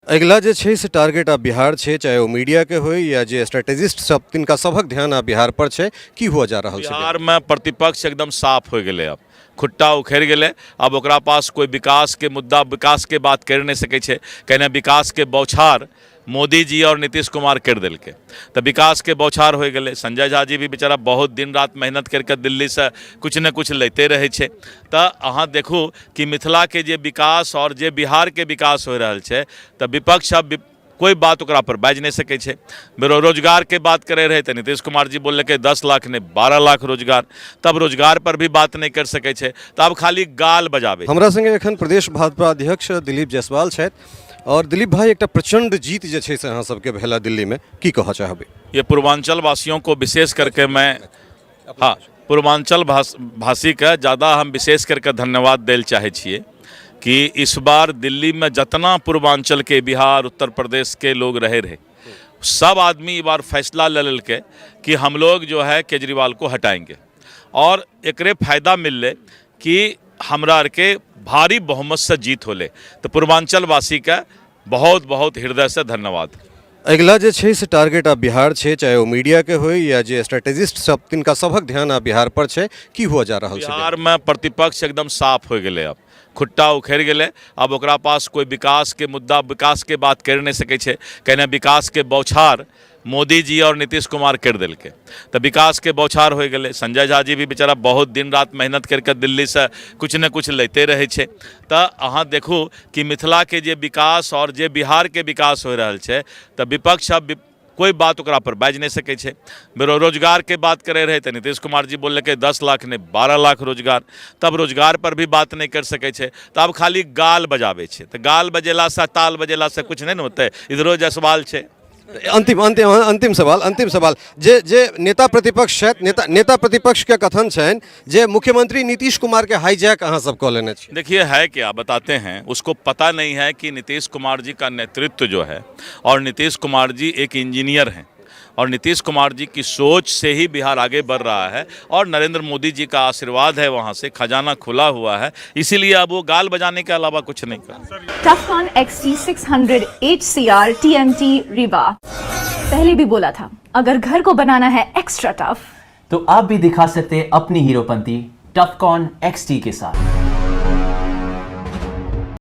अगिला जे छै से टारगेट आब बिहार छै, चाहे वो मीडिया के होय या जे स्ट्रेटेजिस्ट सब, तिनका सबक ध्यान आब बिहार पर छै। की हुआ जा रहल छै बिहार में प्रतिपक्ष एकदम साफ हो गए। अब खुट्टा उखड़ गए। अब ओकरा पास कोई विकास के मुद्दा, विकास के बात कर नहीं सके छे। कहने विकास के बौछार मोदी जी और नीतीश कुमार कर दिलके, तो विकास के बौछार हो गए। संजय झा जी भी बेचारा बहुत दिन रात मेहनत करके दिल्ली से कुछ न कुछ लेते रहे छे। तो अहाँ देखू कि मिथिला के जे विकास और जे बिहार के विकास हो रहा है, तो विपक्ष अब कोई बात ओकरा पर बाज नहीं सके छे। रोजगार के बात करे रहे तो नीतीश कुमार जी बोल के 10 लाख ने 12 लाख रोजगार, तब रोजगार पर भी बात नहीं कर सके छे। तो अब खाली गाल बजावे। हमरा संगे एखन प्रदेश भाजपा अध्यक्ष दिलीप जायसवाल छथि। और दिलीप भाई, एक प्रचंड जीत जे छै से अहाँ सबके भेला दिल्ली में, की कह चाहबे? ये पूर्वांचल वासियों को विशेष करके मैं पूर्वांचल भाषी का ज़्यादा हम विशेष करके धन्यवाद देल चाहे छिए कि इस बार दिल्ली में जितना पूर्वांचल के, बिहार, उत्तर प्रदेश के लोग रहे सब आदमी इस बार फैसला ले ललके कि हम लोग जो है केजरीवाल को हटाएंगे। और एकरे फायदा मिलले कि हमरा के भारी बहुमत से जीत होले। तो पूर्वांचल वासी का बहुत बहुत हृदय से धन्यवाद। अगिला जे छै से टारगेट आब बिहार छै, चाहे वो मीडिया के होय या जे स्ट्रेटेजिस्ट सब, तिनका सबक ध्यान आब बिहार पर छै। की हुआ जा रहल छै? बिहार में प्रतिपक्ष एकदम साफ हो गए। अब खुट्टा उखड़ गए। अब ओकरा पास कोई विकास के मुद्दा, विकास के बात कर नहीं सके छे। कहने विकास के बौछार मोदी जी और नीतीश कुमार कर दिलके, तो विकास के बौछार हो गए। संजय झा जी भी बेचारा बहुत दिन रात मेहनत करके दिल्ली से कुछ न कुछ लेते रहे छे। तो अहाँ देखू कि मिथिला के जे विकास और जे बिहार के विकास हो रहा है, तो विपक्ष अब कोई बात ओकरा पर बाज नहीं सके छे। रोजगार के बात करे रहे तो नीतीश कुमार जी बोल के 10 लाख ने 12 लाख रोजगार, तब रोजगार पर भी बात नहीं कर सके छे। तो अब खाली गाल बजावे छे। तो गाल बजेला से, ताल बजेला से कुछ नहीं होते। इधरो जायसवाल छे। अंतिम सवाल जे नेता प्रतिपक्ष छथि, नेता प्रतिपक्ष के कथन छनि जे मुख्यमंत्री नीतीश कुमार के हाईजैक अहाँ सब कऽ लेने छी। देखिए है क्या, बताते हैं। उसको पता नहीं है कि नीतीश कुमार जी का नेतृत्व जो है, और नीतीश कुमार जी एक इंजीनियर हैं, और नीतीश कुमार जी की सोच से ही बिहार आगे बढ़ रहा है, और नरेंद्र मोदी जी का आशीर्वाद है, वहाँ से खजाना खुला हुआ है। इसीलिए अब वो गाल बजाने के अलावा कुछ नहीं कर। टफकॉन XT 600 HCR TMT रीवा। पहले भी बोला था, अगर घर को बनाना है एक्स्ट्रा टफ, तो आप भी दिखा सकते हैं अपनी हीरोपंती टफकॉन XT के साथ।